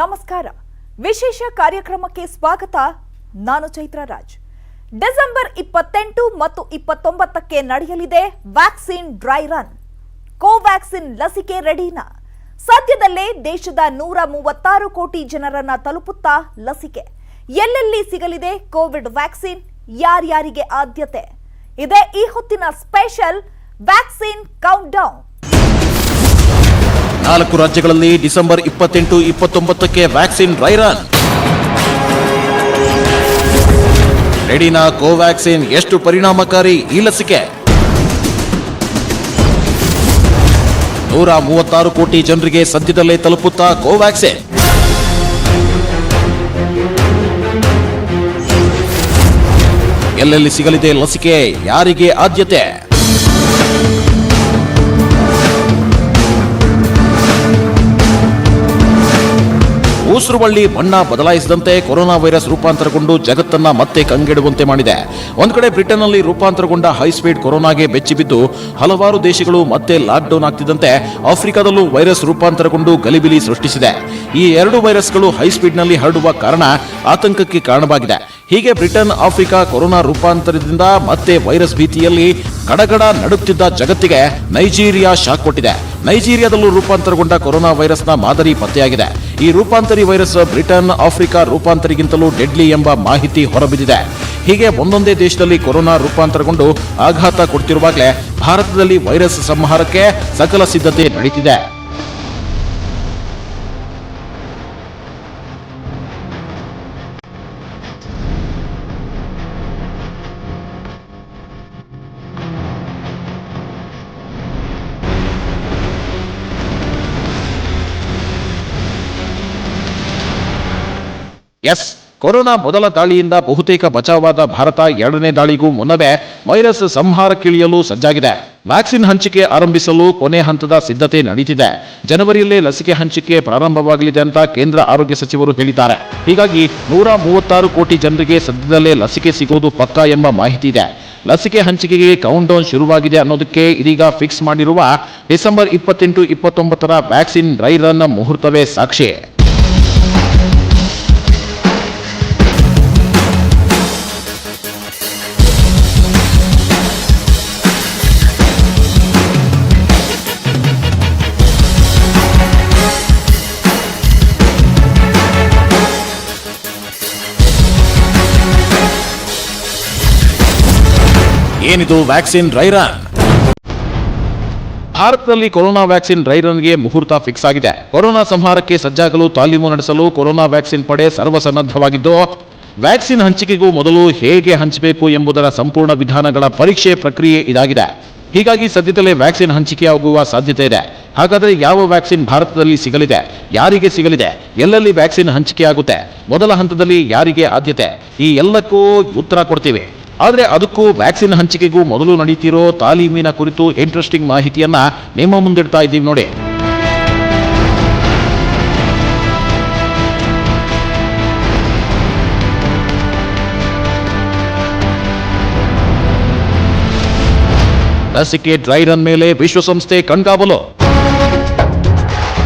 ನಮಸ್ಕಾರ. ವಿಶೇಷ ಕಾರ್ಯಕ್ರಮಕ್ಕೆ ಸ್ವಾಗತ. ನಾನು ಚೈತ್ರ ರಾಜ್. ಡಿಸೆಂಬರ್ 28 ಮತ್ತು 29ಕ್ಕೆ ನಡೆಯಲಿದೆ ವ್ಯಾಕ್ಸಿನ್ ಡ್ರೈ ರನ್. ಕೋವ್ಯಾಕ್ಸಿನ್ ಲಸಿಕೆ ರೆಡಿನಾ? ಸದ್ಯದಲ್ಲೇ ದೇಶದ 136 ಕೋಟಿ ಜನರನ್ನ ತಲುಪುತ್ತಾ ಲಸಿಕೆ? ಎಲ್ಲೆಲ್ಲಿ ಸಿಗಲಿದೆ ಕೋವಿಡ್ ವ್ಯಾಕ್ಸಿನ್? ಯಾರ್ಯಾರಿಗೆ ಆದ್ಯತೆ? ಇದೇ ಈ ಹೊತ್ತಿನ ಸ್ಪೆಷಲ್ ವ್ಯಾಕ್ಸಿನ್ ಕೌಂಟ್ ಡೌನ್. 4 ರಾಜ್ಯಗಳಲ್ಲಿ ಡಿಸೆಂಬರ್ 28, 29ಕ್ಕೆ ವ್ಯಾಕ್ಸಿನ್ ಡ್ರೈ ರನ್. ರೆಡಿನಾ ಕೋವ್ಯಾಕ್ಸಿನ್? ಎಷ್ಟು ಪರಿಣಾಮಕಾರಿ ಈ ಲಸಿಕೆ? 136 ಕೋಟಿ ಜನರಿಗೆ ಸದ್ಯದಲ್ಲೇ ತಲುಪುತ್ತಾ ಕೋವ್ಯಾಕ್ಸಿನ್? ಎಲ್ಲೆಲ್ಲಿ ಸಿಗಲಿದೆ ಲಸಿಕೆ? ಯಾರಿಗೆ ಆದ್ಯತೆ? ಉಸಿರುವಳ್ಳಿ ಬಣ್ಣ ಬದಲಾಯಿಸಿದಂತೆ ಕೊರೋನಾ ವೈರಸ್ ರೂಪಾಂತರಗೊಂಡು ಜಗತ್ತನ್ನ ಮತ್ತೆ ಕಂಗೆಡುವಂತೆ ಮಾಡಿದೆ. ಒಂದ್ ಕಡೆ ಬ್ರಿಟನ್ನಲ್ಲಿ ರೂಪಾಂತರಗೊಂಡ ಹೈಸ್ಪೀಡ್ ಕೊರೋನಾಗೆ ಬೆಚ್ಚಿಬಿದ್ದು ಹಲವಾರು ದೇಶಗಳು ಮತ್ತೆ ಲಾಕ್ಡೌನ್ ಆಗ್ತಿದ್ದಂತೆ ಆಫ್ರಿಕಾದಲ್ಲೂ ವೈರಸ್ ರೂಪಾಂತರಗೊಂಡು ಗಲಿಬಿಲಿ ಸೃಷ್ಟಿಸಿದೆ. ಈ 2 ವೈರಸ್ಗಳು ಹೈಸ್ಪೀಡ್ನಲ್ಲಿ ಹರಡುವ ಕಾರಣ ಆತಂಕಕ್ಕೆ ಕಾರಣವಾಗಿದೆ. ಹೀಗೆ ಬ್ರಿಟನ್, ಆಫ್ರಿಕಾ ಕೊರೋನಾ ರೂಪಾಂತರದಿಂದ ಮತ್ತೆ ವೈರಸ್ ಭೀತಿಯಲ್ಲಿ ಗಡಗಡ ನಡುಕ್ತಿದ್ದ ಜಗತ್ತಿಗೆ ನೈಜೀರಿಯಾ ಶಾಕ್ ಕೊಟ್ಟಿದೆ. ನೈಜೀರಿಯಾದಲ್ಲೂ ರೂಪಾಂತರಗೊಂಡ ಕೊರೋನಾ ವೈರಸ್ನ ಮಾದರಿ ಪತ್ತೆಯಾಗಿದೆ. ಈ ರೂಪಾಂತರಿ ವೈರಸ್ ಬ್ರಿಟನ್, ಆಫ್ರಿಕಾ ರೂಪಾಂತರಿಗಿಂತಲೂ ಡೆಡ್ಲಿ ಎಂಬ ಮಾಹಿತಿ ಹೊರಬಿದ್ದಿದೆ. ಹೀಗೆ ಒಂದೊಂದೇ ದೇಶದಲ್ಲಿ ಕೊರೋನಾ ರೂಪಾಂತರಗೊಂಡು ಆಘಾತ ಕೊಡ್ತಿರುವಾಗಲೇ ಭಾರತದಲ್ಲಿ ವೈರಸ್ ಸಂಹಾರಕ್ಕೆ ಸಕಲ ಸಿದ್ಧತೆ ನಡೀತಿದೆ. ಕೊರೋನಾ ಮೊದಲ ದಾಳಿಯಿಂದ ಬಹುತೇಕ ಬಚಾವಾದ ಭಾರತ 2ನೇ ದಾಳಿಗೂ ಮುನ್ನವೇ ವೈರಸ್ ಸಂಹಾರಕ್ಕಿಳಿಯಲು ಸಜ್ಜಾಗಿದೆ. ವ್ಯಾಕ್ಸಿನ್ ಹಂಚಿಕೆ ಆರಂಭಿಸಲು ಕೊನೆ ಹಂತದ ಸಿದ್ಧತೆ ನಡೆಯುತ್ತಿದೆ. ಜನವರಿಯಲ್ಲೇ ಲಸಿಕೆ ಹಂಚಿಕೆ ಪ್ರಾರಂಭವಾಗಲಿದೆ ಅಂತ ಕೇಂದ್ರ ಆರೋಗ್ಯ ಸಚಿವರು ಹೇಳಿದ್ದಾರೆ. ಹೀಗಾಗಿ 136 ಕೋಟಿ ಜನರಿಗೆ ಸದ್ಯದಲ್ಲೇ ಲಸಿಕೆ ಸಿಗೋದು ಪಕ್ಕಾ ಎಂಬ ಮಾಹಿತಿ ಇದೆ. ಲಸಿಕೆ ಹಂಚಿಕೆಗೆ ಕೌಂಟ್ ಡೌನ್ ಶುರುವಾಗಿದೆ ಅನ್ನೋದಕ್ಕೆ ಇದೀಗ ಫಿಕ್ಸ್ ಮಾಡಿರುವ ಡಿಸೆಂಬರ್ 28, 29ರ ವ್ಯಾಕ್ಸಿನ್ ಡ್ರೈ ರನ್ ಮುಹೂರ್ತವೇ ಸಾಕ್ಷಿ. ಏನಿದು ವ್ಯಾಕ್ಸಿನ್ ಡ್ರೈ ರನ್? ಭಾರತದಲ್ಲಿ ಕೊರೋನಾ ವ್ಯಾಕ್ಸಿನ್ ಡ್ರೈ ರನ್ಗೆ ಮುಹೂರ್ತ ಫಿಕ್ಸ್ ಆಗಿದೆ. ಕೊರೋನಾ ಸಂಹಾರಕ್ಕೆ ಸಜ್ಜಾಗಲು ತಾಲೀಮು ನಡೆಸಲು ಕೊರೋನಾ ವ್ಯಾಕ್ಸಿನ್ ಪಡೆ ಸರ್ವಸನ್ನದ್ಧವಾಗಿದ್ದು, ವ್ಯಾಕ್ಸಿನ್ ಹಂಚಿಕೆಗೂ ಮೊದಲು ಹೇಗೆ ಹಂಚಬೇಕು ಎಂಬುದರ ಸಂಪೂರ್ಣ ವಿಧಾನಗಳ ಪರೀಕ್ಷೆ ಪ್ರಕ್ರಿಯೆ ಇದಾಗಿದೆ. ಹೀಗಾಗಿ ಸದ್ಯದಲ್ಲೇ ವ್ಯಾಕ್ಸಿನ್ ಹಂಚಿಕೆಯಾಗುವ ಸಾಧ್ಯತೆ ಇದೆ. ಹಾಗಾದರೆ ಯಾವ ವ್ಯಾಕ್ಸಿನ್ ಭಾರತದಲ್ಲಿ ಸಿಗಲಿದೆ? ಯಾರಿಗೆ ಸಿಗಲಿದೆ? ಎಲ್ಲೆಲ್ಲಿ ವ್ಯಾಕ್ಸಿನ್ ಹಂಚಿಕೆಯಾಗುತ್ತೆ? ಮೊದಲ ಹಂತದಲ್ಲಿ ಯಾರಿಗೆ ಆದ್ಯತೆ? ಈ ಎಲ್ಲಕ್ಕೂ ಉತ್ತರ ಕೊಡ್ತೀವಿ. ಆದರೆ ಅದಕ್ಕೂ ವ್ಯಾಕ್ಸಿನ್ ಹಂಚಿಕೆಗೂ ಮೊದಲು ನಡೀತಿರೋ ತಾಲೀಮಿನ ಕುರಿತು ಇಂಟ್ರೆಸ್ಟಿಂಗ್ ಮಾಹಿತಿಯನ್ನ ನಿಮ್ಮ ಮುಂದಿಡ್ತಾ ಇದ್ದೀವಿ ನೋಡಿ. ಲಸಿಕೆ ಡ್ರೈ ರನ್ ಮೇಲೆ ವಿಶ್ವಸಂಸ್ಥೆ ಕಣ್ಗಾವಲು.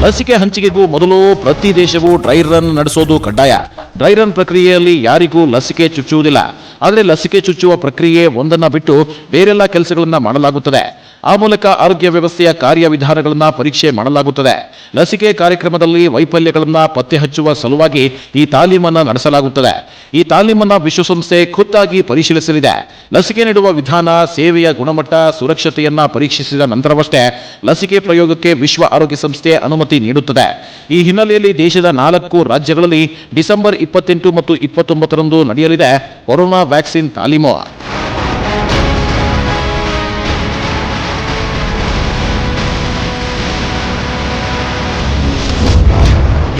ಲಸಿಕೆ ಹಂಚಿಕೆಗೂ ಮೊದಲು ಪ್ರತಿ ದೇಶವೂ ಡ್ರೈ ರನ್ ನಡೆಸೋದು ಕಡ್ಡಾಯ. ಡ್ರೈ ರನ್ ಪ್ರಕ್ರಿಯೆಯಲ್ಲಿ ಯಾರಿಗೂ ಲಸಿಕೆ ಚುಚ್ಚುವುದಿಲ್ಲ. ಆದರೆ ಲಸಿಕೆ ಚುಚ್ಚುವ ಪ್ರಕ್ರಿಯೆ ಒಂದನ್ನ ಬಿಟ್ಟು ಬೇರೆಲ್ಲ ಕೆಲಸಗಳನ್ನ ಮಾಡಲಾಗುತ್ತದೆ. ಆ ಮೂಲಕ ಆರೋಗ್ಯ ವ್ಯವಸ್ಥೆಯ ಕಾರ್ಯವಿಧಾನಗಳನ್ನ ಪರೀಕ್ಷೆ ಮಾಡಲಾಗುತ್ತದೆ. ಲಸಿಕೆ ಕಾರ್ಯಕ್ರಮದಲ್ಲಿ ವೈಫಲ್ಯಗಳನ್ನ ಪತ್ತೆ ಹಚ್ಚುವ ಸಲುವಾಗಿ ಈ ತಾಲೀಮನ್ನ ನಡೆಸಲಾಗುತ್ತದೆ. ಈ ತಾಲೀಮನ್ನ ವಿಶ್ವಸಂಸ್ಥೆ ಖುದ್ದಾಗಿ ಪರಿಶೀಲಿಸಲಿದೆ. ಲಸಿಕೆ ನೀಡುವ ವಿಧಾನ, ಸೇವೆಯ ಗುಣಮಟ್ಟ, ಸುರಕ್ಷತೆಯನ್ನ ಪರೀಕ್ಷಿಸಿದ ನಂತರವಷ್ಟೇ ಲಸಿಕೆ ಪ್ರಯೋಗಕ್ಕೆ ವಿಶ್ವ ಆರೋಗ್ಯ ಸಂಸ್ಥೆ ಅನುಮತಿ ನೀಡುತ್ತದೆ. ಈ ಹಿನ್ನೆಲೆಯಲ್ಲಿ ದೇಶದ 4 ರಾಜ್ಯಗಳಲ್ಲಿ ಡಿಸೆಂಬರ್ 28 ಮತ್ತು 29ರಂದು ನಡೆಯಲಿದೆ ಕೊರೋನಾ ವ್ಯಾಕ್ಸಿನ್ ತಾಲೀಮು.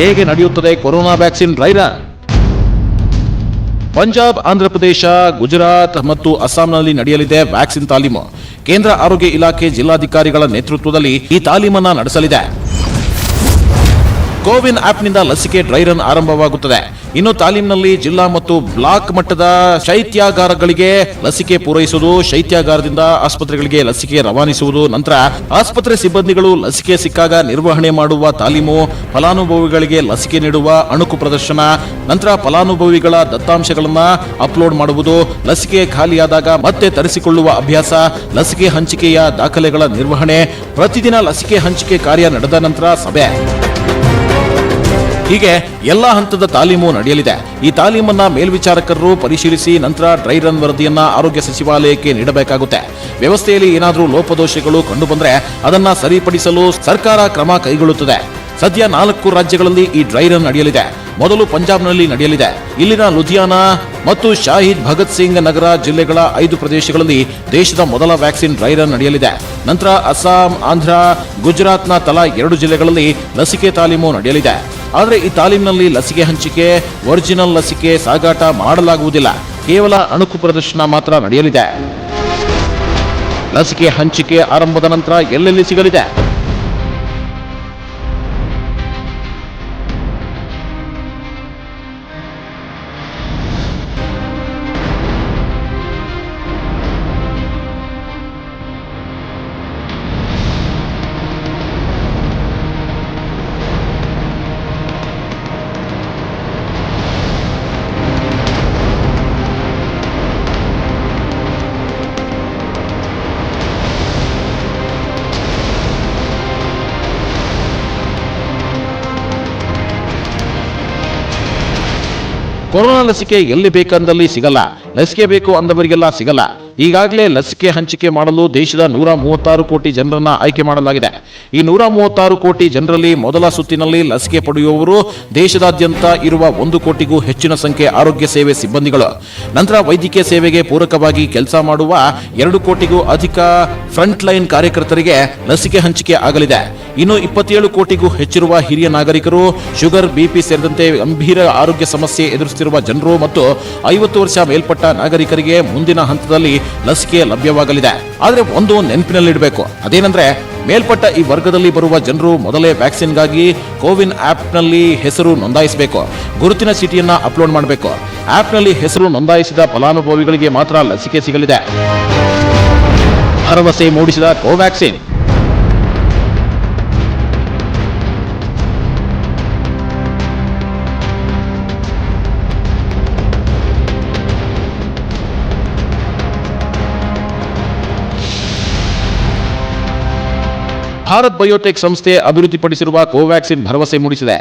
ಹೇಗೆ ನಡೆಯುತ್ತದೆ corona vaccine dry run? Punjab, Andhra Pradesh, Gujarat ಮತ್ತು ಅಸ್ಸಾಂನಲ್ಲಿ ನಡೆಯಲಿದೆ ವ್ಯಾಕ್ಸಿನ್ ತಾಲೀಮು. ಕೇಂದ್ರ ಆರೋಗ್ಯ ಇಲಾಖೆ ಜಿಲ್ಲಾಧಿಕಾರಿಗಳ ನೇತೃತ್ವದಲ್ಲಿ ಈ ತಾಲೀಮನ್ನ ನಡೆಸಲಿದೆ. ಕೋವಿನ್ ಆಪ್ನಿಂದ ಲಸಿಕೆ ಡ್ರೈ ರನ್ ಆರಂಭವಾಗುತ್ತದೆ. ಇನ್ನು ತಾಲೀಮಿನಲ್ಲಿ ಜಿಲ್ಲಾ ಮತ್ತು ಬ್ಲಾಕ್ ಮಟ್ಟದ ಶೈತ್ಯಾಗಾರಗಳಿಗೆ ಲಸಿಕೆ ಪೂರೈಸುವುದು, ಶೈತ್ಯಾಗಾರದಿಂದ ಆಸ್ಪತ್ರೆಗಳಿಗೆ ಲಸಿಕೆ ರವಾನಿಸುವುದು, ನಂತರ ಆಸ್ಪತ್ರೆ ಸಿಬ್ಬಂದಿಗಳು ಲಸಿಕೆ ಸಿಕ್ಕಾಗ ನಿರ್ವಹಣೆ ಮಾಡುವ ತಾಲೀಮು, ಫಲಾನುಭವಿಗಳಿಗೆ ಲಸಿಕೆ ನೀಡುವ ಅಣುಕು ಪ್ರದರ್ಶನ, ನಂತರ ಫಲಾನುಭವಿಗಳ ದತ್ತಾಂಶಗಳನ್ನ ಅಪ್ಲೋಡ್ ಮಾಡುವುದು, ಲಸಿಕೆ ಖಾಲಿಯಾದಾಗ ಮತ್ತೆ ತರಿಸಿಕೊಳ್ಳುವ ಅಭ್ಯಾಸ, ಲಸಿಕೆ ಹಂಚಿಕೆಯ ದಾಖಲೆಗಳ ನಿರ್ವಹಣೆ, ಪ್ರತಿದಿನ ಲಸಿಕೆ ಹಂಚಿಕೆ ಕಾರ್ಯ ನಡೆದ ನಂತರ ಸಭೆ, ಹೀಗೆ ಎಲ್ಲಾ ಹಂತದ ತಾಲೀಮು ನಡೆಯಲಿದೆ. ಈ ತಾಲೀಮನ್ನ ಮೇಲ್ವಿಚಾರಕರು ಪರಿಶೀಲಿಸಿ ನಂತರ ಡ್ರೈ ರನ್ ವರದಿಯನ್ನ ಆರೋಗ್ಯ ಸಚಿವಾಲಯಕ್ಕೆ ನೀಡಬೇಕಾಗುತ್ತೆ. ವ್ಯವಸ್ಥೆಯಲ್ಲಿ ಏನಾದರೂ ಲೋಪದೋಷಗಳು ಕಂಡುಬಂದ್ರೆ ಅದನ್ನ ಸರಿಪಡಿಸಲು ಸರ್ಕಾರ ಕ್ರಮ ಕೈಗೊಳ್ಳುತ್ತದೆ. ಸದ್ಯ 4 ರಾಜ್ಯಗಳಲ್ಲಿ ಈ ಡ್ರೈ ರನ್ ನಡೆಯಲಿದೆ. ಮೊದಲು ಪಂಜಾಬ್ನಲ್ಲಿ ನಡೆಯಲಿದೆ. ಇಲ್ಲಿನ ಲುಧಿಯಾನಾ ಮತ್ತು ಶಾಹಿದ್ ಭಗತ್ ಸಿಂಗ್ ನಗರ ಜಿಲ್ಲೆಗಳ 5 ಪ್ರದೇಶಗಳಲ್ಲಿ ದೇಶದ ಮೊದಲ ವ್ಯಾಕ್ಸಿನ್ ಡ್ರೈ ರನ್ ನಡೆಯಲಿದೆ. ನಂತರ ಅಸ್ಸಾಂ, ಆಂಧ್ರ, ಗುಜರಾತ್ನ ತಲಾ 2 ಜಿಲ್ಲೆಗಳಲ್ಲಿ ಲಸಿಕೆ ತಾಲೀಮು ನಡೆಯಲಿದೆ. ಆದರೆ ಈ ತಾಲೀಮಿನಲ್ಲಿ ಲಸಿಕೆ ಹಂಚಿಕೆ, ಒರಿಜಿನಲ್ ಲಸಿಕೆ ಸಾಗಾಟ ಮಾಡಲಾಗುವುದಿಲ್ಲ. ಕೇವಲ ಅಣುಕು ಪ್ರದರ್ಶನ ಮಾತ್ರ ನಡೆಯಲಿದೆ. ಲಸಿಕೆ ಹಂಚಿಕೆ ಆರಂಭದ ನಂತರ ಎಲ್ಲೆಲ್ಲಿ ಸಿಗಲಿದೆ? ಕೊರೋನಾ ಲಸಿಕೆ ಎಲ್ಲಿ ಬೇಕಂದಲ್ಲಿ ಸಿಗಲ್ಲ. ಲಸಿಕೆ ಬೇಕು ಅಂದವರಿಗೆಲ್ಲ ಸಿಗಲ್ಲ. ಈಗಾಗಲೇ ಲಸಿಕೆ ಹಂಚಿಕೆ ಮಾಡಲು ದೇಶದ 136 ಕೋಟಿ ಜನರನ್ನ ಆಯ್ಕೆ ಮಾಡಲಾಗಿದೆ. ಈ 136 ಕೋಟಿ ಜನರಲ್ಲಿ ಮೊದಲ ಸುತ್ತಿನಲ್ಲಿ ಲಸಿಕೆ ಪಡೆಯುವವರು ದೇಶದಾದ್ಯಂತ ಇರುವ 1 ಕೋಟಿಗೂ ಹೆಚ್ಚಿನ ಸಂಖ್ಯೆ ಆರೋಗ್ಯ ಸೇವೆ ಸಿಬ್ಬಂದಿಗಳು. ನಂತರ ವೈದ್ಯಕೀಯ ಸೇವೆಗೆ ಪೂರಕವಾಗಿ ಕೆಲಸ ಮಾಡುವ 2 ಕೋಟಿಗೂ ಅಧಿಕ ಫ್ರಂಟ್ ಲೈನ್ ಕಾರ್ಯಕರ್ತರಿಗೆ ಲಸಿಕೆ ಹಂಚಿಕೆ ಆಗಲಿದೆ. ಇನ್ನು 27 ಕೋಟಿಗೂ ಹೆಚ್ಚಿರುವ ಹಿರಿಯ ನಾಗರಿಕರು, ಶುಗರ್, ಬಿಪಿ ಸೇರಿದಂತೆ ಗಂಭೀರ ಆರೋಗ್ಯ ಸಮಸ್ಯೆ ಎದುರಿಸುತ್ತಿರುವ ಜನರು ಮತ್ತು 50 ವರ್ಷ ಮೇಲ್ಪಟ್ಟ ನಾಗರಿಕರಿಗೆ ಮುಂದಿನ ಹಂತದಲ್ಲಿ ಲಸಿಕೆ ಲಭ್ಯವಾಗಲಿದೆ. ಆದರೆ ಒಂದು ನೆನಪಿನಲ್ಲಿಡಬೇಕು, ಅದೇನೆಂದ್ರೆ ಮೇಲ್ಪಟ್ಟ ಈ ವರ್ಗದಲ್ಲಿ ಬರುವ ಜನರು ಮೊದಲೇ ವ್ಯಾಕ್ಸಿನ್ಗಾಗಿ ಕೋವಿನ್ ಆಪ್ನಲ್ಲಿ ಹೆಸರು ನೋಂದಾಯಿಸಬೇಕು. ಗುರುತಿನ ಚೀಟಿಯನ್ನ ಅಪ್ಲೋಡ್ ಮಾಡಬೇಕು. ಆಪ್ನಲ್ಲಿ ಹೆಸರು ನೋಂದಾಯಿಸಿದ ಫಲಾನುಭವಿಗಳಿಗೆ ಮಾತ್ರ ಲಸಿಕೆ ಸಿಗಲಿದೆ. ಭರವಸೆ ಮೂಡಿಸಿದ ಕೋವ್ಯಾಕ್ಸಿನ್. ಭಾರತ್ ಬಯೋಟೆಕ್ ಸಂಸ್ಥೆ ಅಭಿವೃದ್ಧಿಪಡಿಸಿರುವ ಕೋವ್ಯಾಕ್ಸಿನ್ ಭರವಸೆ ಮೂಡಿಸಿದೆ.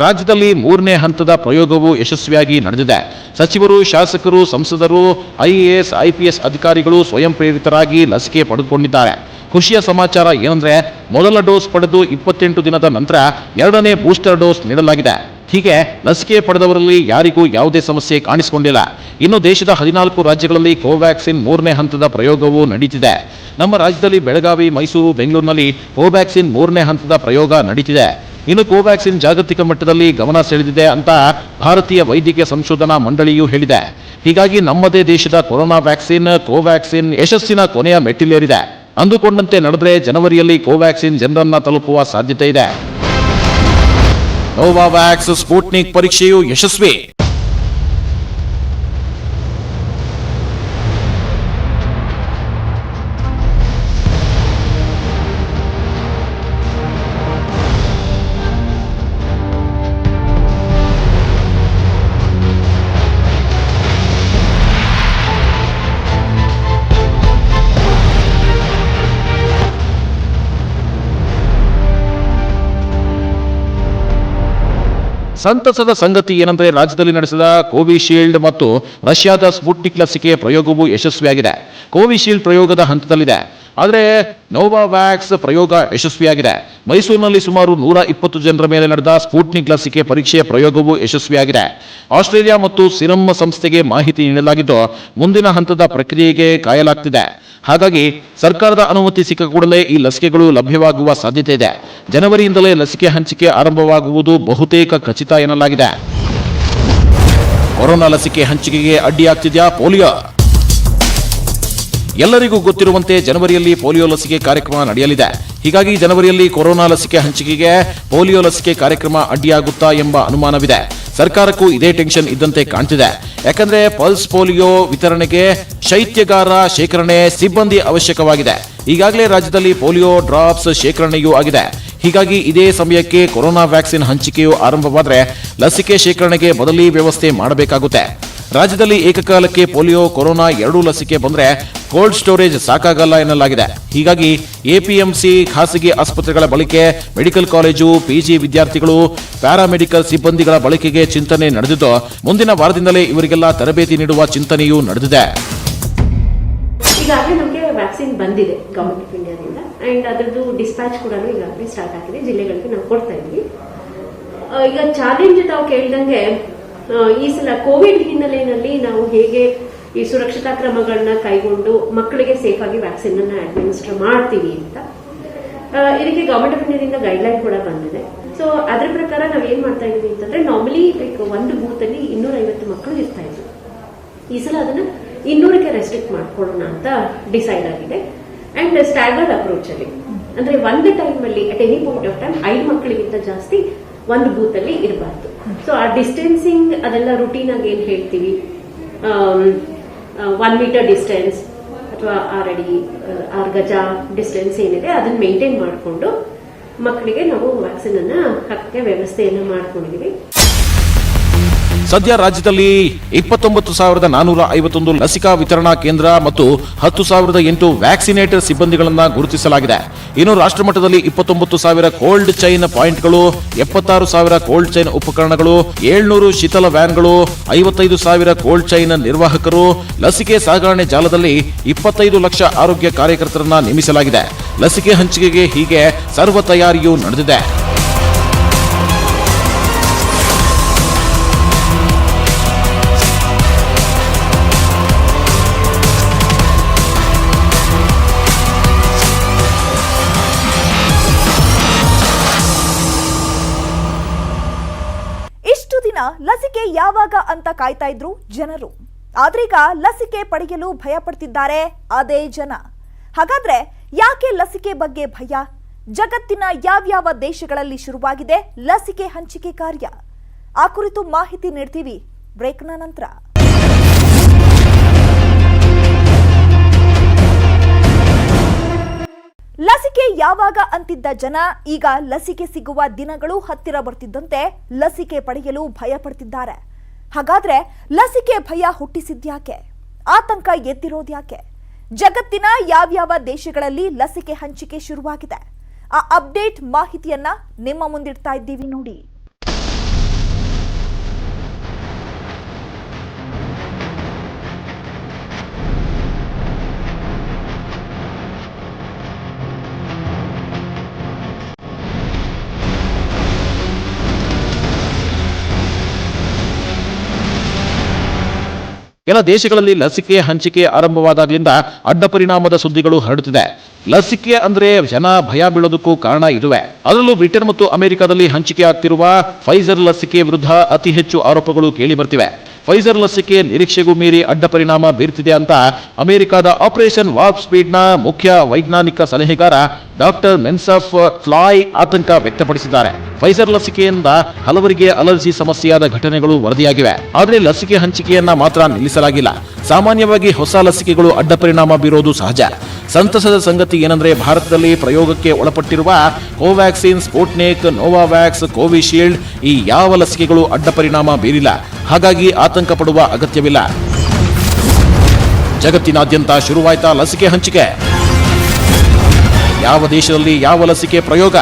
ರಾಜ್ಯದಲ್ಲಿ 3ನೇ ಹಂತದ ಪ್ರಯೋಗವು ಯಶಸ್ವಿಯಾಗಿ ನಡೆದಿದೆ. ಸಚಿವರು, ಶಾಸಕರು, ಸಂಸದರು, IAS, IPS ಅಧಿಕಾರಿಗಳು ಸ್ವಯಂ ಪ್ರೇರಿತರಾಗಿ ಲಸಿಕೆ ಪಡೆದುಕೊಂಡಿದ್ದಾರೆ. ಖುಷಿಯ ಸಮಾಚಾರ ಏನಂದ್ರೆ ಮೊದಲ ಡೋಸ್ ಪಡೆದು 28 ದಿನದ ನಂತರ 2ನೇ ಬೂಸ್ಟರ್ ಡೋಸ್ ನೀಡಲಾಗಿದೆ. ಹೀಗೆ ಲಸಿಕೆ ಪಡೆದವರಲ್ಲಿ ಯಾರಿಗೂ ಯಾವುದೇ ಸಮಸ್ಯೆ ಕಾಣಿಸಿಕೊಂಡಿಲ್ಲ. ಇನ್ನು ದೇಶದ 14 ರಾಜ್ಯಗಳಲ್ಲಿ ಕೋವ್ಯಾಕ್ಸಿನ್ 3ನೇ ಹಂತದ ಪ್ರಯೋಗವು ನಡೀತಿದೆ. ನಮ್ಮ ರಾಜ್ಯದಲ್ಲಿ ಬೆಳಗಾವಿ, ಮೈಸೂರು, ಬೆಂಗಳೂರಿನಲ್ಲಿ ಕೋವ್ಯಾಕ್ಸಿನ್ 3ನೇ ಹಂತದ ಪ್ರಯೋಗ ನಡೀತಿದೆ. ಇನ್ನು ಕೋವ್ಯಾಕ್ಸಿನ್ ಜಾಗತಿಕ ಮಟ್ಟದಲ್ಲಿ ಗಮನ ಸೆಳೆದಿದೆ ಅಂತ ಭಾರತೀಯ ವೈದ್ಯಕೀಯ ಸಂಶೋಧನಾ ಮಂಡಳಿಯು ಹೇಳಿದೆ. ಹೀಗಾಗಿ ನಮ್ಮದೇ ದೇಶದ ಕೊರೋನಾ ವ್ಯಾಕ್ಸಿನ್ ಕೋವ್ಯಾಕ್ಸಿನ್ ಯಶಸ್ಸಿನ ಕೊನೆಯ ಮೆಟ್ಟಿಲೇರಿದೆ. ಅಂದುಕೊಂಡಂತೆ ನಡೆದರೆ ಜನವರಿಯಲ್ಲಿ ಕೋವ್ಯಾಕ್ಸಿನ್ ಜನರನ್ನ ತಲುಪುವ ಸಾಧ್ಯತೆ ಇದೆ. ನೋವಾವ್ಯಾಕ್ಸ್ ಸ್ಪುಟ್ನಿಕ್ ಪರೀಕ್ಷೆಯು ಯಶಸ್ವಿ. ಸಂತಸದ ಸಂಗತಿ ಏನಂದ್ರೆ ರಾಜ್ಯದಲ್ಲಿ ನಡೆಸಿದ ಕೋವಿಶೀಲ್ಡ್ ಮತ್ತು ರಷ್ಯಾದ ಸ್ಪುಟ್ನಿಕ್ ಲಸಿಕೆ ಪ್ರಯೋಗವು ಯಶಸ್ವಿಯಾಗಿದೆ. ಕೋವಿಶೀಲ್ಡ್ ಪ್ರಯೋಗದ ಹಂತದಲ್ಲಿದೆ, ಆದರೆ ನೋವಾವ್ಯಾಕ್ಸ್ ಪ್ರಯೋಗ ಯಶಸ್ವಿಯಾಗಿದೆ. ಮೈಸೂರಿನಲ್ಲಿ ಸುಮಾರು 120 ಜನರ ಮೇಲೆ ನಡೆದ ಸ್ಪುಟ್ನಿಕ್ ಲಸಿಕೆ ಪರೀಕ್ಷೆಯ ಪ್ರಯೋಗವು ಯಶಸ್ವಿಯಾಗಿದೆ. ಆಸ್ಟ್ರೇಲಿಯಾ ಮತ್ತು ಸಿರಮ್ ಸಂಸ್ಥೆಗೆ ಮಾಹಿತಿ ನೀಡಲಾಗಿದ್ದು ಮುಂದಿನ ಹಂತದ ಪ್ರಕ್ರಿಯೆಗೆ ಕಾಯಲಾಗ್ತಿದೆ. ಹಾಗಾಗಿ ಸರ್ಕಾರದ ಅನುಮತಿ ಸಿಕ್ಕ ಕೂಡಲೇ ಈ ಲಸಿಕೆಗಳು ಲಭ್ಯವಾಗುವ ಸಾಧ್ಯತೆ ಇದೆ. ಜನವರಿಯಿಂದಲೇ ಲಸಿಕೆ ಹಂಚಿಕೆ ಆರಂಭವಾಗುವುದು ಬಹುತೇಕ ಖಚಿತ ಎನ್ನಲಾಗಿದೆ. ಕೊರೋನಾ ಲಸಿಕೆ ಹಂಚಿಕೆಗೆ ಅಡ್ಡಿಯಾಗ್ತಿದೆಯಾ ಪೋಲಿಯೋ? ಎಲ್ಲರಿಗೂ ಗೊತ್ತಿರುವಂತೆ ಜನವರಿಯಲ್ಲಿ ಪೋಲಿಯೋ ಲಸಿಕೆ ಕಾರ್ಯಕ್ರಮ ನಡೆಯಲಿದೆ. ಹೀಗಾಗಿ ಜನವರಿಯಲ್ಲಿ ಕೊರೋನಾ ಲಸಿಕೆ ಹಂಚಿಕೆಗೆ ಪೋಲಿಯೋ ಲಸಿಕೆ ಕಾರ್ಯಕ್ರಮ ಅಡ್ಡಿಯಾಗುತ್ತಾ ಎಂಬ ಅನುಮಾನವಿದೆ. ಸರ್ಕಾರಕ್ಕೂ ಇದೇ ಟೆನ್ಷನ್ ಇದ್ದಂತೆ ಕಾಣ್ತಿದೆ. ಯಾಕಂದ್ರೆ ಪಲ್ಸ್ ಪೋಲಿಯೋ ವಿತರಣೆಗೆ ಶೈತ್ಯಗಾರ, ಶೇಖರಣೆ, ಸಿಬ್ಬಂದಿ ಅವಶ್ಯಕವಾಗಿದೆ. ಈಗಾಗಲೇ ರಾಜ್ಯದಲ್ಲಿ ಪೋಲಿಯೋ ಡ್ರಾಪ್ಸ್ ಶೇಖರಣೆಯೂ ಆಗಿದೆ. ಹೀಗಾಗಿ ಇದೇ ಸಮಯಕ್ಕೆ ಕೊರೋನಾ ವ್ಯಾಕ್ಸಿನ್ ಹಂಚಿಕೆಯು ಆರಂಭವಾದರೆ ಲಸಿಕೆ ಶೇಖರಣೆಗೆ ಬದಲಿ ವ್ಯವಸ್ಥೆ ಮಾಡಬೇಕಾಗುತ್ತೆ. ರಾಜ್ಯದಲ್ಲಿ ಏಕಕಾಲಕ್ಕೆ ಪೋಲಿಯೋ, ಕೊರೋನಾ ಎರಡೂ ಲಸಿಕೆ ಬಂದ್ರೆ ಕೋಲ್ಡ್ ಸ್ಟೋರೇಜ್ ಸಾಕಾಗಲ್ಲ ಎನ್ನಲಾಗಿದೆ. ಹೀಗಾಗಿ ಎಪಿಎಂಸಿ, ಖಾಸಗಿ ಆಸ್ಪತ್ರೆಗಳ ಬಳಕೆ, ಮೆಡಿಕಲ್ ಕಾಲೇಜು, ಪಿಜಿ ವಿದ್ಯಾರ್ಥಿಗಳು, ಪ್ಯಾರಾಮೆಡಿಕಲ್ ಸಿಬ್ಬಂದಿಗಳ ಬಳಕೆಗೆ ಚಿಂತನೆ ನಡೆದಿದ್ದು, ಮುಂದಿನ ವಾರದಿಂದಲೇ ಇವರಿಗೆಲ್ಲ ತರಬೇತಿ ನೀಡುವ ಚಿಂತನೆಯೂ ನಡೆದಿದೆ. ಈಗಾಗಲೇ ನಮಗೆ ವ್ಯಾಕ್ಸಿನ್ ಬಂದಿದೆ ಗವರ್ಮೆಂಟ್ ಆಫ್ ಇಂಡಿಯಾದಿಂದ, ಅಂಡ್ ಅದರದ್ದು ಡಿಸ್ಪ್ಯಾಚ್ ಕೂಡ ಈಗಾಗಲೇ ಸ್ಟಾರ್ಟ್ ಆಗಿದೆ. ಜಿಲ್ಲೆಗಳಿಗೆ ನಾವು ಕೊಡ್ತಾ ಇದ್ವಿ. ಈಗ ಚಾಲೆಂಜ್ ತಾವು ಕೇಳಿದಂಗೆ, ಈ ಸಲ ಕೋವಿಡ್ ಹಿನ್ನೆಲೆಯಲ್ಲಿ ನಾವು ಹೇಗೆ ಈ ಸುರಕ್ಷತಾ ಕ್ರಮಗಳನ್ನ ಕೈಗೊಂಡು ಮಕ್ಕಳಿಗೆ ಸೇಫ್ ಆಗಿ ವ್ಯಾಕ್ಸಿನ್ ಅನ್ನ ಅಡ್ಮಿನಿಸ್ಟರ್ ಮಾಡ್ತೀವಿ ಅಂತ ಇದಕ್ಕೆ ಗವರ್ಮೆಂಟ್ ಆಫ್ ಇಂಡಿಯಾದಿಂದ ಗೈಡ್ಲೈನ್ ಕೂಡ ಬಂದಿದೆ. ಸೊ ಅದ್ರ ಪ್ರಕಾರ ನಾವ್ ಏನ್ ಮಾಡ್ತಾ ಇದೀವಿ ಅಂತಂದ್ರೆ, ನಾರ್ಮಲಿ ಲೈಕ್ ಒಂದು ಬೂತ್ ಅಲ್ಲಿ 250 ಮಕ್ಕಳು ಇರ್ತಾ ಇದ್ರು. ಈ ಸಲ ಅದನ್ನ 200ಕ್ಕೆ ರೆಸ್ಟ್ರಿಕ್ಟ್ ಮಾಡ್ಕೊಳ್ಳೋಣ ಅಂತ ಡಿಸೈಡ್ ಆಗಿದೆ. ಅಂಡ್ ಸ್ಟ್ಯಾಗರ್ಡ್ ಅಪ್ರೋಚ್ ಅಲ್ಲಿ, ಅಂದ್ರೆ ಒಂದು ಟೈಮ್ ಅಲ್ಲಿ at any point of time 5 ಮಕ್ಕಳಿಗಿಂತ ಜಾಸ್ತಿ ಒಂದು ಬೂತ್ ಅಲ್ಲಿ ಇರಬಾರ್ದು. ಸೊ ಆ ಡಿಸ್ಟೆನ್ಸಿಂಗ್ ಅದೆಲ್ಲ ರುಟೀನ್ ಆಗಿ ಏನ್ ಹೇಳ್ತೀವಿ, 1 ಮೀಟರ್ ಡಿಸ್ಟೆನ್ಸ್ ಅಥವಾ 6 ಅಡಿ 6 ಗಜ ಡಿಸ್ಟೆನ್ಸ್ ಏನಿದೆ ಅದನ್ನ ಮೇಂಟೈನ್ ಮಾಡಿಕೊಂಡು ಮಕ್ಕಳಿಗೆ ನಾವು ವ್ಯಾಕ್ಸಿನ್ ಅನ್ನ ಹಾಕಕ್ಕೆ ವ್ಯವಸ್ಥೆಯನ್ನ ಮಾಡ್ಕೊಂಡಿದೀವಿ. ಸದ್ಯ ರಾಜ್ಯದಲ್ಲಿ 29,451 ಲಸಿಕಾ ವಿತರಣಾ ಕೇಂದ್ರ ಮತ್ತು 10,008 ವ್ಯಾಕ್ಸಿನೇಟರ್ ಸಿಬ್ಬಂದಿಗಳನ್ನ ಗುರುತಿಸಲಾಗಿದೆ. ಇನ್ನು ರಾಷ್ಟ್ರ ಮಟ್ಟದಲ್ಲಿ 29,000 ಕೋಲ್ಡ್ ಚೈನ್ ಪಾಯಿಂಟ್ಗಳು, 76,000 ಕೋಲ್ಡ್ ಚೈನ್ ಉಪಕರಣಗಳು, 700 ಶೀತಲ ವ್ಯಾನ್ಗಳು, 55,000 ಕೋಲ್ಡ್ ಚೈನ್ ನಿರ್ವಾಹಕರು, ಲಸಿಕೆ ಸಾಗಣೆ ಜಾಲದಲ್ಲಿ 25 ಲಕ್ಷ ಆರೋಗ್ಯ ಕಾರ್ಯಕರ್ತರನ್ನ ನೇಮಿಸಲಾಗಿದೆ. ಲಸಿಕೆ ಹಂಚಿಕೆಗೆ ಹೀಗೆ ಸರ್ವ ತಯಾರಿಯೂ ನಡೆದಿದೆ. ಲಸಿಕೆ ಯಾವಾಗ ಅಂತ ಕಾಯ್ತಾ ಇದ್ರು ಜನರು. ಆದ್ರೀಗ ಲಸಿಕೆ ಪಡೆಯಲು ಭಯ ಪಡ್ತಿದ್ದಾರೆ ಅದೇ ಜನ. ಹಾಗಾದ್ರೆ ಯಾಕೆ ಲಸಿಕೆ ಬಗ್ಗೆ ಭಯ? ಜಗತ್ತಿನ ಯಾವ್ಯಾವ ದೇಶಗಳಲ್ಲಿ ಶುರುವಾಗಿದೆ ಲಸಿಕೆ ಹಂಚಿಕೆ ಕಾರ್ಯ? ಆ ಕುರಿತು ಮಾಹಿತಿ ನೀಡ್ತೀವಿ ಬ್ರೇಕ್ನ ನಂತರ. ಲಸಿಕೆ ಯಾವಾಗ ಅಂತಿದ್ದ ಜನ ಈಗ ಲಸಿಕೆ ಸಿಗುವ ದಿನಗಳು ಹತ್ತಿರ ಬರ್ತಿದ್ದಂತೆ ಲಸಿಕೆ ಪಡೆಯಲು ಭಯ ಪಡ್ತಿದ್ದಾರೆ. ಹಾಗಾದ್ರೆ ಲಸಿಕೆ ಭಯ ಹುಟ್ಟಿಸಿದ್ಯಾಕೆ? ಆತಂಕ ಎದ್ದಿರೋದ್ಯಾಕೆ? ಜಗತ್ತಿನ ಯಾವ್ಯಾವ ದೇಶಗಳಲ್ಲಿ ಲಸಿಕೆ ಹಂಚಿಕೆ ಶುರುವಾಗಿದೆ? ಆ ಅಪ್ಡೇಟ್ ಮಾಹಿತಿಯನ್ನ ನಿಮ್ಮ ಮುಂದಿಡ್ತಾ ಇದ್ದೀವಿ ನೋಡಿ. ಕೆಲ ದೇಶಗಳಲ್ಲಿ ಲಸಿಕೆ ಹಂಚಿಕೆ ಆರಂಭವಾದಾಗಲಿಂದ ಅಡ್ಡ ಪರಿಣಾಮದ ಸುದ್ದಿಗಳು ಹರಡುತ್ತಿದೆ. ಲಸಿಕೆ ಅಂದ್ರೆ ಜನ ಭಯ ಬೀಳೋದಕ್ಕೂ ಕಾರಣ ಇದುವೆ. ಅದರಲ್ಲೂ ಬ್ರಿಟನ್ ಮತ್ತು ಅಮೆರಿಕದಲ್ಲಿ ಹಂಚಿಕೆ ಆಗ್ತಿರುವ ಫೈಜರ್ ಲಸಿಕೆ ವಿರುದ್ಧ ಅತಿ ಹೆಚ್ಚು ಆರೋಪಗಳು ಕೇಳಿ ಬರ್ತಿವೆ. ಫೈಜರ್ ಲಸಿಕೆ ನಿರೀಕ್ಷೆಗೂ ಮೀರಿ ಅಡ್ಡ ಪರಿಣಾಮ ಬೀರ್ತಿದೆ ಅಂತ ಅಮೆರಿಕದ ಆಪರೇಷನ್ ವಾರ್ಪ್ ಸ್ಪೀಡ್ ನ ಮುಖ್ಯ ವೈಜ್ಞಾನಿಕ ಸಲಹೆಗಾರ ಡಾಕ್ಟರ್ ಮೆನ್ಸಫ್ ಫ್ಲಾಯ್ ಆತಂಕ ವ್ಯಕ್ತಪಡಿಸಿದ್ದಾರೆ. ಫೈಜರ್ ಲಸಿಕೆಯಿಂದ ಹಲವರಿಗೆ ಅಲರ್ಜಿ ಸಮಸ್ಯೆಯಾದ ಘಟನೆಗಳು ವರದಿಯಾಗಿವೆ. ಆದರೆ ಲಸಿಕೆ ಹಂಚಿಕೆಯನ್ನ ಮಾತ್ರ ನಿಲ್ಲಿಸಲಾಗಿಲ್ಲ. ಸಾಮಾನ್ಯವಾಗಿ ಹೊಸ ಲಸಿಕೆಗಳು ಅಡ್ಡ ಪರಿಣಾಮ ಬೀರೋದು ಸಹಜ. ಸಂತಸದ ಸಂಗತಿ ಏನಂದ್ರೆ, ಭಾರತದಲ್ಲಿ ಪ್ರಯೋಗಕ್ಕೆ ಒಳಪಟ್ಟಿರುವ ಕೋವ್ಯಾಕ್ಸಿನ್, ಸ್ಪುಟ್ನಿಕ್, ನೋವಾವ್ಯಾಕ್ಸ್, ಕೋವಿಶೀಲ್ಡ್ ಈ ಯಾವ ಲಸಿಕೆಗಳು ಅಡ್ಡ ಪರಿಣಾಮ ಬೀರಿಲ್ಲ. ಹಾಗಾಗಿ ಆತಂಕ ಪಡುವ ಅಗತ್ಯವಿಲ್ಲ. ಜಗತ್ತಿನಾದ್ಯಂತ ಶುರುವಾಯ್ತಾ ಲಸಿಕೆ ಹಂಚಿಕೆ? ಯಾವ ದೇಶದಲ್ಲಿ ಯಾವ ಲಸಿಕೆ ಪ್ರಯೋಗ?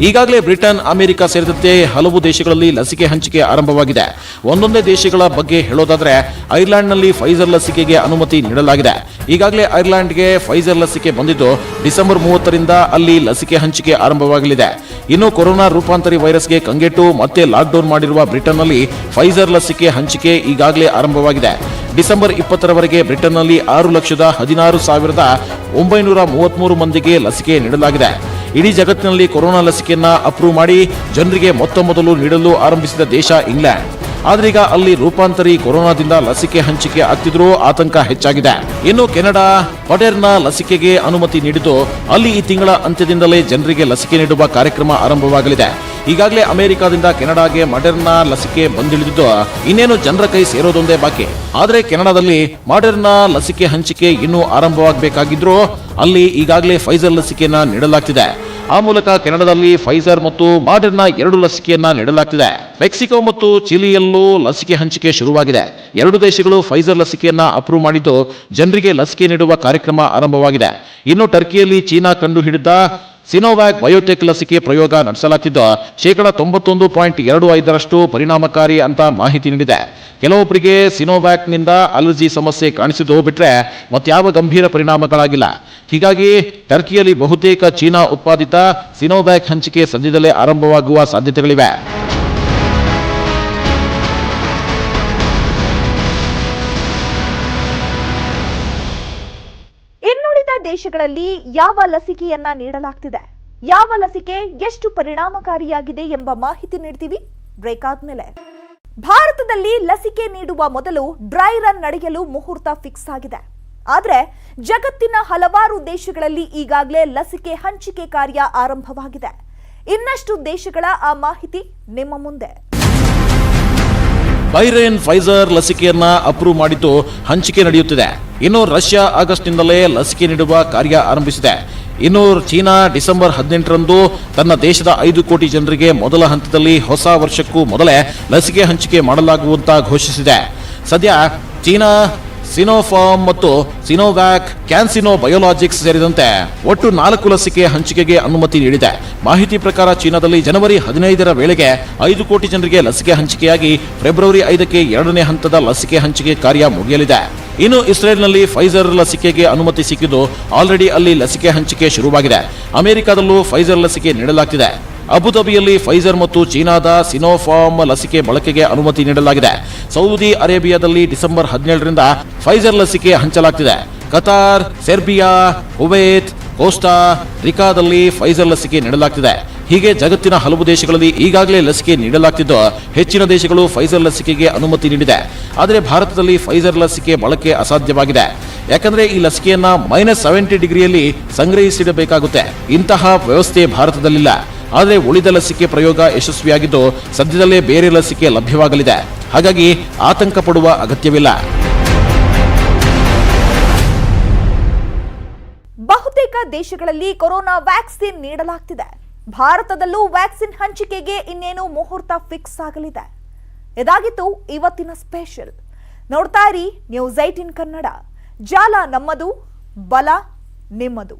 ಈಗಾಗಲೇ ಬ್ರಿಟನ್, ಅಮೆರಿಕ ಸೇರಿದಂತೆ ಹಲವು ದೇಶಗಳಲ್ಲಿ ಲಸಿಕೆ ಹಂಚಿಕೆ ಆರಂಭವಾಗಿದೆ. ಒಂದೊಂದೇ ದೇಶಗಳ ಬಗ್ಗೆ ಹೇಳೋದಾದ್ರೆ, ಐರ್ಲೆಂಡ್ನಲ್ಲಿ ಫೈಜರ್ ಲಸಿಕೆಗೆ ಅನುಮತಿ ನೀಡಲಾಗಿದೆ. ಈಗಾಗಲೇ ಐರ್ಲೆಂಡ್ಗೆ ಫೈಜರ್ ಲಸಿಕೆ ಬಂದಿದ್ದು ಡಿಸೆಂಬರ್ 30ರಿಂದ ಅಲ್ಲಿ ಲಸಿಕೆ ಹಂಚಿಕೆ ಆರಂಭವಾಗಲಿದೆ. ಇನ್ನು ಕೊರೋನಾ ರೂಪಾಂತರಿ ವೈರಸ್ಗೆ ಕಂಗೆಟ್ಟು ಮತ್ತೆ ಲಾಕ್ಡೌನ್ ಮಾಡಿರುವ ಬ್ರಿಟನ್ನಲ್ಲಿ ಫೈಜರ್ ಲಸಿಕೆ ಹಂಚಿಕೆ ಈಗಾಗಲೇ ಆರಂಭವಾಗಿದೆ. ಡಿಸೆಂಬರ್ 20ರವರೆಗೆ ಬ್ರಿಟನ್ನಲ್ಲಿ 6,16,933 ಮಂದಿಗೆ ಲಸಿಕೆ ನೀಡಲಾಗಿದೆ. ಇಡೀ ಜಗತ್ತಿನಲ್ಲಿ ಕೊರೋನಾ ಲಸಿಕೆಯನ್ನ ಅಪ್ರೂವ್ ಮಾಡಿ ಜನರಿಗೆ ಮೊತ್ತ ಮೊದಲು ನೀಡಲು ಆರಂಭಿಸಿದ ದೇಶ ಇಂಗ್ಲೆಂಡ್. ಆದ್ರೀಗ ಅಲ್ಲಿ ರೂಪಾಂತರಿ ಕೊರೋನಾದಿಂದ ಲಸಿಕೆ ಹಂಚಿಕೆ ಆಗ್ತಿದ್ರೂ ಆತಂಕ ಹೆಚ್ಚಾಗಿದೆ. ಇನ್ನು ಕೆನಡಾ ಮೊಡೆರ್ನಾ ಲಸಿಕೆಗೆ ಅನುಮತಿ ನೀಡಿದ್ದು ಅಲ್ಲಿ ಈ ತಿಂಗಳ ಅಂತ್ಯದಿಂದಲೇ ಜನರಿಗೆ ಲಸಿಕೆ ನೀಡುವ ಕಾರ್ಯಕ್ರಮ ಆರಂಭವಾಗಲಿದೆ. ಈಗಾಗಲೇ ಅಮೆರಿಕದಿಂದ ಕೆನಡಾಗೆ ಮೊಡೆರ್ನಾ ಲಸಿಕೆ ಬಂದಿಳಿದಿದ್ದು ಇನ್ನೇನು ಜನರ ಕೈ ಸೇರೋದೊಂದೇ ಬಾಕಿ. ಆದರೆ ಕೆನಡಾದಲ್ಲಿ ಮೊಡೆರ್ನಾ ಲಸಿಕೆ ಹಂಚಿಕೆ ಇನ್ನೂ ಆರಂಭವಾಗಬೇಕಾಗಿದ್ರೂ ಅಲ್ಲಿ ಈಗಾಗಲೇ ಫೈಜರ್ ಲಸಿಕೆಯನ್ನ ನೀಡಲಾಗ್ತಿದೆ. ಆ ಮೂಲಕ ಕೆನಡಾದಲ್ಲಿ ಫೈಜರ್ ಮತ್ತು ಮೊಡೆರ್ನಾ 2 ಲಸಿಕೆಯನ್ನ ನೀಡಲಾಗ್ತಿದೆ. ಮೆಕ್ಸಿಕೋ ಮತ್ತು ಚಿಲಿಯಲ್ಲೂ ಲಸಿಕೆ ಹಂಚಿಕೆ ಶುರುವಾಗಿದೆ. 2 ದೇಶಗಳು ಫೈಜರ್ ಲಸಿಕೆಯನ್ನ ಅಪ್ರೂವ್ ಮಾಡಿದ್ದು ಜನರಿಗೆ ಲಸಿಕೆ ನೀಡುವ ಕಾರ್ಯಕ್ರಮ ಆರಂಭವಾಗಿದೆ. ಇನ್ನು ಟರ್ಕಿಯಲ್ಲಿ ಚೀನಾ ಕಂಡುಹಿಡಿದ ಸಿನೋವ್ಯಾಕ್ ಬಯೋಟೆಕ್ ಲಸಿಕೆ ಪ್ರಯೋಗ ನಡೆಸಲಾಗ್ತಿದ್ದು 91.25% ಪರಿಣಾಮಕಾರಿ ಅಂತ ಮಾಹಿತಿ ನೀಡಿದೆ. ಕೆಲವೊಬ್ಬರಿಗೆ ಸಿನೋವ್ಯಾಕ್ನಿಂದ ಅಲರ್ಜಿ ಸಮಸ್ಯೆ ಕಾಣಿಸಿದ್ದು ಬಿಟ್ರೆ ಮತ್ಯಾವ ಗಂಭೀರ ಪರಿಣಾಮಗಳಾಗಿಲ್ಲ. ಹೀಗಾಗಿ ಟರ್ಕಿಯಲ್ಲಿ ಬಹುತೇಕ ಚೀನಾ ಉತ್ಪಾದಿತ ಸಿನೋವ್ಯಾಕ್ ಹಂಚಿಕೆ ಸದ್ಯದಲ್ಲೇ ಆರಂಭವಾಗುವ ಸಾಧ್ಯತೆಗಳಿವೆ. ಇನ್ನುಳಿದ ದೇಶಗಳಲ್ಲಿ ಯಾವ ಲಸಿಕೆಯನ್ನ ನೀಡಲಾಗ್ತಿದೆ, ಯಾವ ಲಸಿಕೆ ಎಷ್ಟು ಪರಿಣಾಮಕಾರಿಯಾಗಿದೆ ಎಂಬ ಮಾಹಿತಿ ನೀಡ್ತೀವಿ ಬ್ರೇಕ್ ಆದ್ಮೇಲೆ. ಭಾರತದಲ್ಲಿ ಲಸಿಕೆ ನೀಡುವ ಮೊದಲು ಡ್ರೈ ರನ್ ನಡೆಯಲು ಮುಹೂರ್ತ ಫಿಕ್ಸ್ ಆಗಿದೆ. ಆದರೆ ಜಗತ್ತಿನ ಹಲವಾರು ದೇಶಗಳಲ್ಲಿ ಈಗಾಗಲೇ ಲಸಿಕೆ ಹಂಚಿಕೆ ಕಾರ್ಯ ಆರಂಭವಾಗಿದೆ. ಇನ್ನಷ್ಟು ದೇಶಗಳ ಆ ಮಾಹಿತಿ ನಿಮ್ಮ ಮುಂದೆ. ಬೈರೇನ್ ಫೈಜರ್ ಲಸಿಕೆಯನ್ನ ಅಪ್ರೂವ್ ಮಾಡಿದ್ದು ಹಂಚಿಕೆ ನಡೆಯುತ್ತಿದೆ. ಇನ್ನು ರಷ್ಯಾ ಆಗಸ್ಟ್ನಿಂದಲೇ ಲಸಿಕೆ ನೀಡುವ ಕಾರ್ಯ ಆರಂಭಿಸಿದೆ. ಇನ್ನು ಚೀನಾ ಡಿಸೆಂಬರ್ 18ರಂದು ತನ್ನ ದೇಶದ 5 ಕೋಟಿ ಜನರಿಗೆ ಮೊದಲ ಹಂತದಲ್ಲಿ ಹೊಸ ವರ್ಷಕ್ಕೂ ಮೊದಲೇ ಲಸಿಕೆ ಹಂಚಿಕೆ ಮಾಡಲಾಗುವಂತ ಘೋಷಿಸಿದೆ. ಸದ್ಯ ಚೀನಾ ಸಿನೋಫಾರ್ಮ್ ಮತ್ತು ಸಿನೋವ್ಯಾಕ್, ಕ್ಯಾನ್ಸಿನೋ ಬಯೋಲಾಜಿಕ್ಸ್ ಸೇರಿದಂತೆ ಒಟ್ಟು 4 ಲಸಿಕೆ ಹಂಚಿಕೆಗೆ ಅನುಮತಿ ನೀಡಿದೆ. ಮಾಹಿತಿ ಪ್ರಕಾರ ಚೀನಾದಲ್ಲಿ ಜನವರಿ 15ರ ವೇಳೆಗೆ 5 ಕೋಟಿ ಜನರಿಗೆ ಲಸಿಕೆ ಹಂಚಿಕೆಯಾಗಿ ಫೆಬ್ರವರಿ 5ಕ್ಕೆ 2ನೇ ಹಂತದ ಲಸಿಕೆ ಹಂಚಿಕೆ ಕಾರ್ಯ ಮುಗಿಯಲಿದೆ. ಇನ್ನು ಇಸ್ರೇಲ್ನಲ್ಲಿ ಫೈಜರ್ ಲಸಿಕೆಗೆ ಅನುಮತಿ ಸಿಕ್ಕಿದ್ದು ಆಲ್ರೆಡಿ ಅಲ್ಲಿ ಲಸಿಕೆ ಹಂಚಿಕೆ ಶುರುವಾಗಿದೆ. ಅಮೆರಿಕದಲ್ಲೂ ಫೈಜರ್ ಲಸಿಕೆ ನೀಡಲಾಗ್ತಿದೆ. ಅಬುಧಾಬಿಯಲ್ಲಿ ಫೈಜರ್ ಮತ್ತು ಚೀನಾದ ಸಿನೋಫಾರ್ಮ್ ಲಸಿಕೆ ಬಳಕೆಗೆ ಅನುಮತಿ ನೀಡಲಾಗಿದೆ. ಸೌದಿ ಅರೇಬಿಯಾದಲ್ಲಿ ಡಿಸೆಂಬರ್ 17ರಿಂದ ಫೈಜರ್ ಲಸಿಕೆ ಹಂಚಲಾಗ್ತಿದೆ. ಕತಾರ್, ಸೆರ್ಬಿಯಾ, ಕುವೈತ್, ಕೋಸ್ಟಾ ರಿಕಾದಲ್ಲಿ ಫೈಜರ್ ಲಸಿಕೆ ನೀಡಲಾಗ್ತಿದೆ. ಹೀಗೆ ಜಗತ್ತಿನ ಹಲವು ದೇಶಗಳಲ್ಲಿ ಈಗಾಗಲೇ ಲಸಿಕೆ ನೀಡಲಾಗ್ತಿದ್ದು ಹೆಚ್ಚಿನ ದೇಶಗಳು ಫೈಜರ್ ಲಸಿಕೆಗೆ ಅನುಮತಿ ನೀಡಿದೆ. ಆದರೆ ಭಾರತದಲ್ಲಿ ಫೈಜರ್ ಲಸಿಕೆ ಬಳಕೆ ಅಸಾಧ್ಯವಾಗಿದೆ. ಯಾಕಂದ್ರೆ ಈ ಲಸಿಕೆಯನ್ನ -70 ಡಿಗ್ರಿಯಲ್ಲಿ ಸಂಗ್ರಹಿಸಿಡಬೇಕಾಗುತ್ತೆ. ಇಂತಹ ವ್ಯವಸ್ಥೆ ಭಾರತದಲ್ಲಿಲ್ಲ. ಆದರೆ ಉಳಿದ ಲಸಿಕೆ ಪ್ರಯೋಗ ಯಶಸ್ವಿಯಾಗಿದ್ದು ಸದ್ಯದಲ್ಲೇ ಬೇರೆ ಲಸಿಕೆ ಲಭ್ಯವಾಗಲಿದೆ. ಹಾಗಾಗಿ ಆತಂಕ ಪಡುವ ಅಗತ್ಯವಿಲ್ಲ. ಬಹುತೇಕ ದೇಶಗಳಲ್ಲಿ ಕೊರೋನಾ ವ್ಯಾಕ್ಸಿನ್ ನೀಡಲಾಗ್ತಿದೆ. ಭಾರತದಲ್ಲೂ ವ್ಯಾಕ್ಸಿನ್ ಹಂಚಿಕೆಗೆ ಇನ್ನೇನು ಮುಹೂರ್ತ ಫಿಕ್ಸ್ ಆಗಲಿದೆ. ಇದಾಗಿತ್ತು ಇವತ್ತಿನ ಸ್ಪೆಷಲ್. ನೋಡ್ತಾ ಇರಿ News 18 ಕನ್ನಡ. ಜಾಲ ನಮ್ಮದು, ಬಲ ನಿಮ್ಮದು.